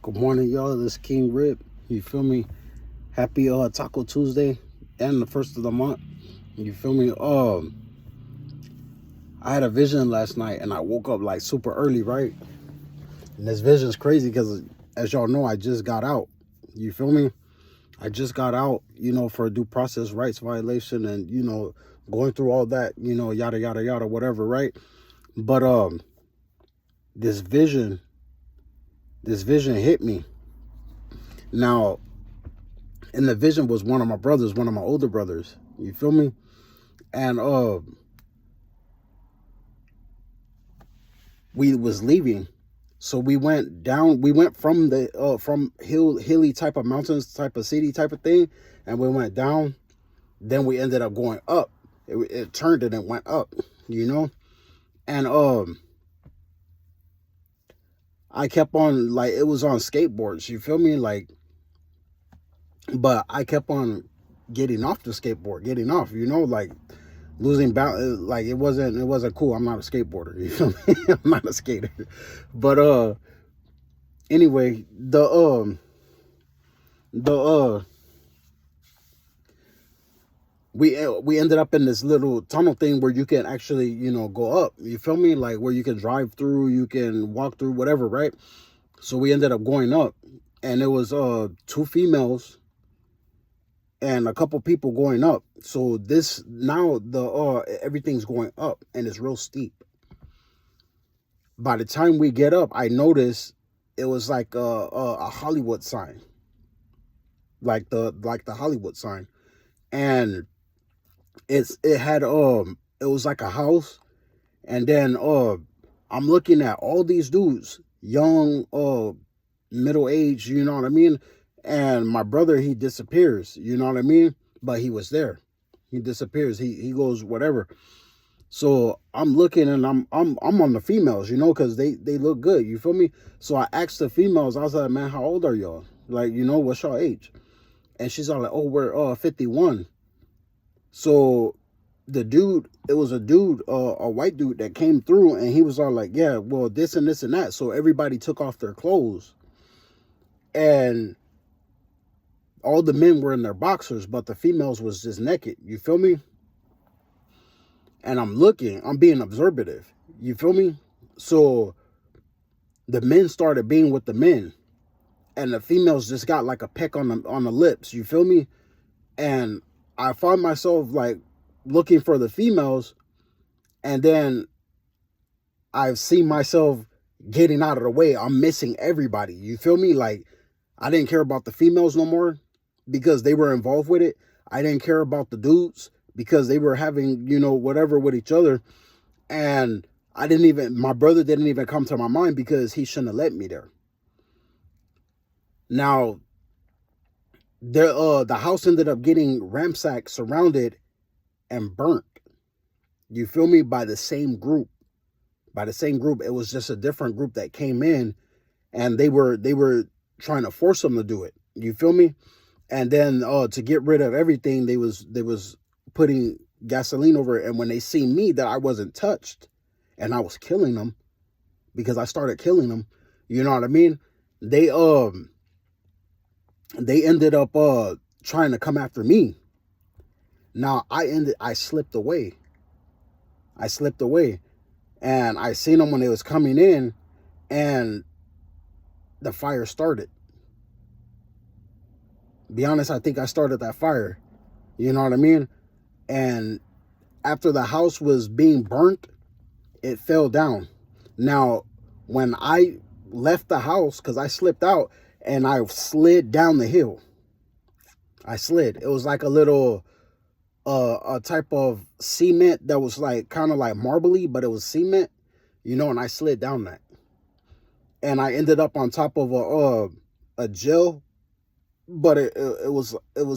Good morning, y'all. This is King Rip. You feel me? Happy Taco Tuesday and the first of the month. You feel me? I had a vision last night and I woke up like super early, right? And this vision's crazy because, as y'all know, I just got out. You feel me? I just got out, for a due process rights violation and, going through all that, yada, yada, yada, whatever, right? But this vision hit me. Now, and the vision was one of my brothers, one of my older brothers. You feel me? And we was leaving, so we went down. We went from the from hilly type of mountains, type of city, type of thing, and we went down. Then we ended up going up. It turned and it went up, and I kept on, like, it was on skateboards. You feel me? Like, but I kept on getting off the skateboard, like losing balance. Like it wasn't cool. I'm not a skateboarder. You feel me? I'm not a skater. But anyway, the we ended up in this little tunnel thing where you can actually, go up. You feel me? Like where you can drive through, you can walk through, whatever, right? So we ended up going up, and it was two females and a couple people going up. So this now the everything's going up and it's real steep. By the time we get up, I noticed it was like a Hollywood sign, like the Hollywood sign, and it had it was like a house, and then I'm looking at all these dudes, young, middle age, you know what I mean? And my brother, he disappears, you know what I mean? But he was there. He disappears. He goes whatever. So I'm looking and I'm on the females, because they look good. You feel me? So I asked the females. I was like, man, how old are y'all? Like, what's y'all age? And she's all like, oh, we're 51. So the dude, it was a dude, a white dude that came through, and he was all like, yeah, well, this and this and that. So everybody took off their clothes, and all the men were in their boxers, but the females was just naked. You feel me? And I'm being observative. You feel me? So the men started being with the men, and the females just got like a peck on the lips. You feel me? And I find myself like looking for the females, and then I've seen myself getting out of the way. I'm missing everybody. You feel me? Like, I didn't care about the females no more because they were involved with it. I didn't care about the dudes because they were having, whatever with each other. And my brother didn't even come to my mind because he shouldn't have let me there. Now, the house ended up getting ransacked, surrounded, and burnt. You feel me? By the same group. It was just a different group that came in, and they were trying to force them to do it. You feel me? And then to get rid of everything, they was putting gasoline over it. And when they seen me, that I wasn't touched and I was killing them, because I started killing them, you know what I mean? They ended up trying to come after me. Now I slipped away. And I seen them when they was coming in, and the fire started. Be honest, I think I started that fire. You know what I mean? And after the house was being burnt, it fell down. Now, when I left the house, because I slipped out and I slid down the hill. I slid. It was like a little a type of cement that was like kind of like marbly, but it was cement, and I slid down that. And I ended up on top of a jail, but it was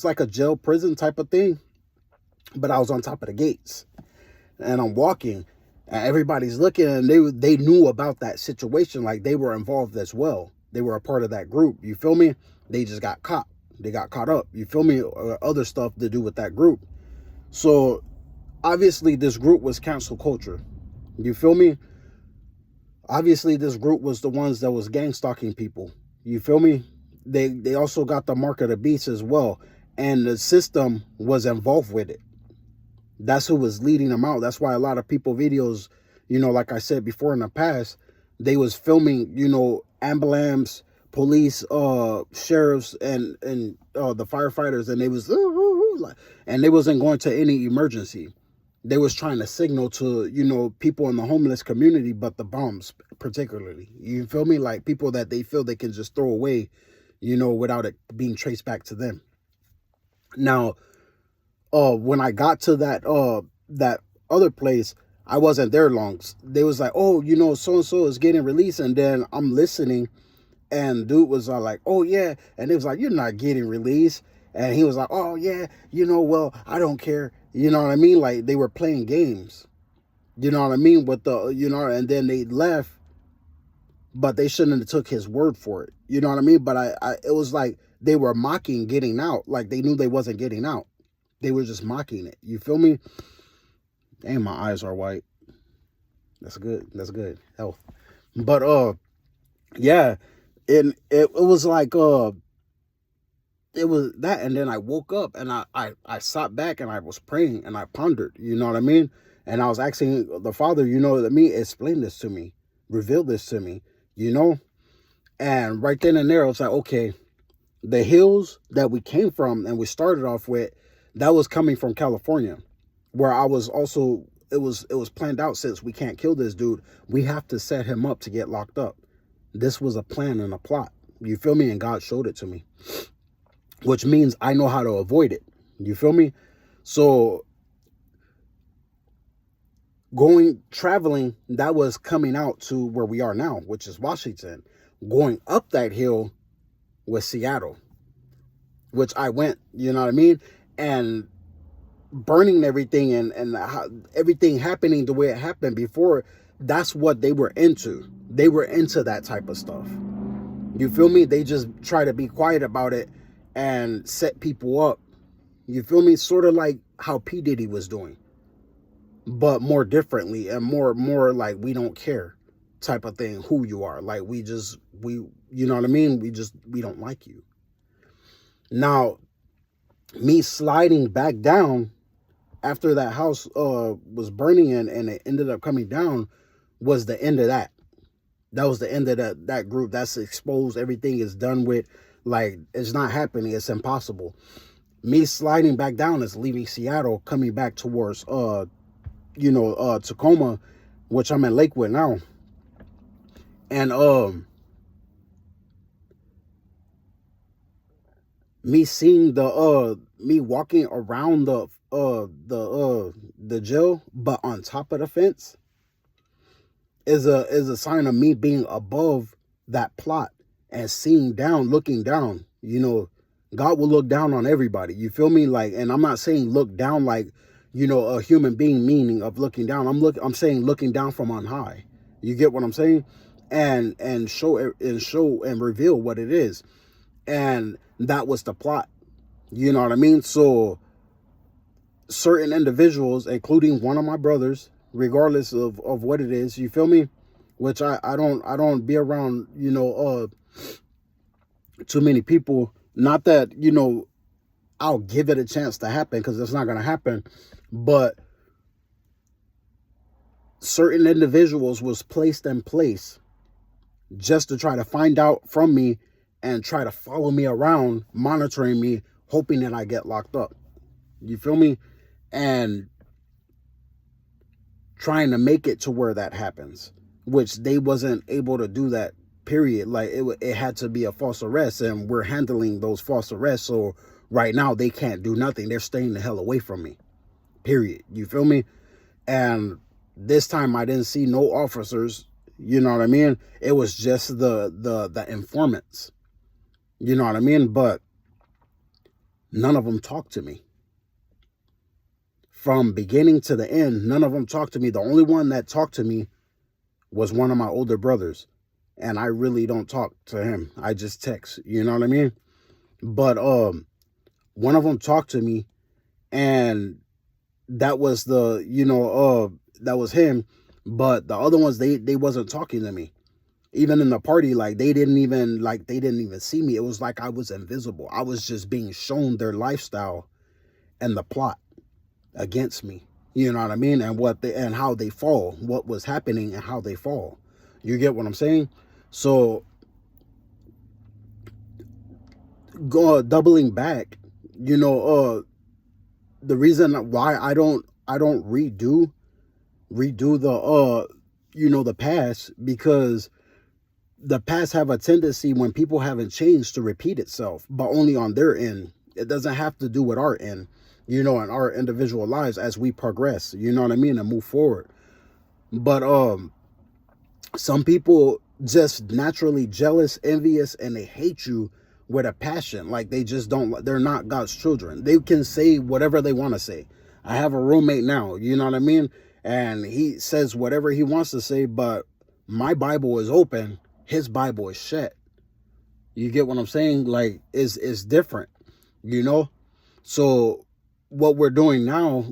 like a jail prison type of thing. But I was on top of the gates, and I'm walking, and everybody's looking, and they knew about that situation. Like, they were involved as well. They were a part of that group. You feel me? They just got caught. They got caught up. You feel me? Or other stuff to do with that group. So obviously this group was cancel culture. You feel me? Obviously this group was the ones that was gang stalking people. You feel me? They also got the mark of the beast as well, and the system was involved with it. That's who was leading them out. That's why a lot of people videos, like I said before in the past, they was filming, ambulance, police, sheriffs, and the firefighters, and they was and they wasn't going to any emergency. They was trying to signal to people in the homeless community, but the bombs particularly. You feel me? Like people that they feel they can just throw away, without it being traced back to them. Now, when I got to that other place, I wasn't there long. They was like, oh, so and so is getting released, and then I'm listening, and dude was like, oh yeah, and it was like, you're not getting released, and he was like, oh yeah, well, I don't care, you know what I mean? Like they were playing games, you know what I mean, with the, and then they left, but they shouldn't have took his word for it, you know what I mean? But it was like they were mocking getting out, like they knew they wasn't getting out. They were just mocking it. You feel me? And my eyes are white. That's good. That's good. Health. But yeah. It was like it was that, and then I woke up and I sat back and I was praying and I pondered, you know what I mean? And I was asking the Father, explain this to me, reveal this to me, And right then and there, I was like, okay, the hills that we came from and we started off with, that was coming from California, where I was also, it was planned out. Since we can't kill this dude, we have to set him up to get locked up. This was a plan and a plot. You feel me? And God showed it to me, which means I know how to avoid it. You feel me? So traveling, that was coming out to where we are now, which is Washington. Going up that hill was Seattle, which I went, you know what I mean? And burning everything and how, everything happening the way it happened before, that's what they were into. They were into that type of stuff. You feel me? They just try to be quiet about it and set people up. You feel me? Sort of like how P. Diddy was doing, but more differently and more like we don't care type of thing who you are. Like we you know what I mean? We don't like you. Now, me sliding back down after that house was burning and it ended up coming down was the end of that. That was the end of that group. That's exposed. Everything is done with. Like, it's not happening. It's impossible. Me sliding back down is leaving Seattle, coming back towards Tacoma, which I'm in Lakewood now. And me seeing me walking around the jail, but on top of the fence, is a sign of me being above that plot and seeing down, looking down. God will look down on everybody. You feel me? Like, and I'm not saying look down like, a human being meaning of looking down. I'm saying looking down from on high. You get what I'm saying? And show and reveal what it is. And that was the plot. You know what I mean? So certain individuals, including one of my brothers, regardless of what it is, you feel me? Which I don't be around, too many people. Not that, I'll give it a chance to happen, because it's not going to happen. But certain individuals was placed in place just to try to find out from me and try to follow me around, monitoring me, hoping that I get locked up. You feel me? And trying to make it to where that happens, which they wasn't able to do that, period. Like, it had to be a false arrest, and we're handling those false arrests. So right now they can't do nothing. They're staying the hell away from me, period. You feel me? And this time I didn't see no officers, you know what I mean? It was just the informants, you know what I mean? But none of them talked to me. From beginning to the end, none of them talked to me. The only one that talked to me was one of my older brothers. And I really don't talk to him. I just text, you know what I mean? But one of them talked to me, and that was that was him. But the other ones, they wasn't talking to me. Even in the party, like they didn't even see me. It was like I was invisible. I was just being shown their lifestyle and the plot against me. You know what I mean? And and how they fall, what was happening and how they fall. You get what I'm saying? So doubling back, the reason why I don't redo the the past, because the past have a tendency, when people haven't changed, to repeat itself, but only on their end. It doesn't have to do with our end, in our individual lives as we progress, you know what I mean, and move forward. But some people just naturally jealous, envious, and they hate you with a passion. Like they're not God's children. They can say whatever they want to say. I have a roommate now, you know what I mean? And he says whatever he wants to say, but my Bible is open, his Bible is shut. You get what I'm saying? Like, it's different, you know? So what we're doing now,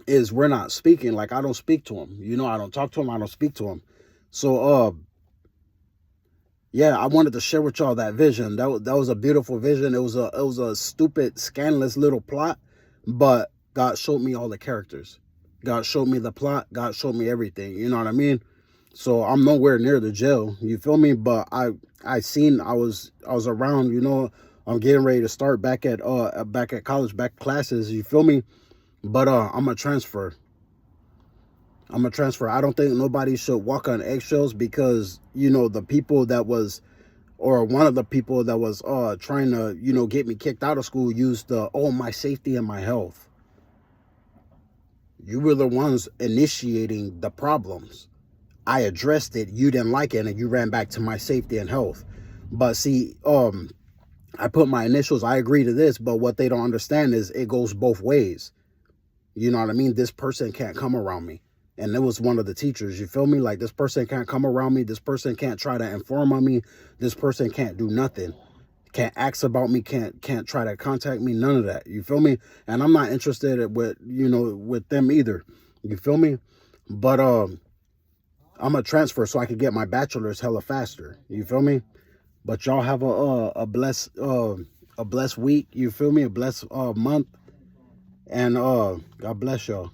is we're not speaking. Like, I don't speak to him. I don't talk to him. I don't speak to him. So, yeah, I wanted to share with y'all that vision. That was a beautiful vision. It was a stupid, scandalous little plot, but God showed me all the characters. God showed me the plot. God showed me everything. You know what I mean? So I'm nowhere near the jail. You feel me? But I was around. I'm getting ready to start back at college, back classes. You feel me? But I'm a transfer. I don't think nobody should walk on eggshells, because the people that was, or one of the people that was trying to get me kicked out of school, used my safety and my health. You were the ones initiating the problems. I addressed it, you didn't like it, and you ran back to my safety and health. But see, I put my initials, I agree to this, but what they don't understand is it goes both ways. You know what I mean? This person can't come around me. And it was one of the teachers, you feel me? Like, this person can't come around me. This person can't try to inform on me. This person can't do nothing. Can't ask about me. Can't try to contact me. None of that. You feel me? And I'm not interested with them either. You feel me? But I'm a transfer so I could get my bachelor's hella faster. You feel me? But y'all have a blessed week. You feel me? A blessed month. And God bless y'all.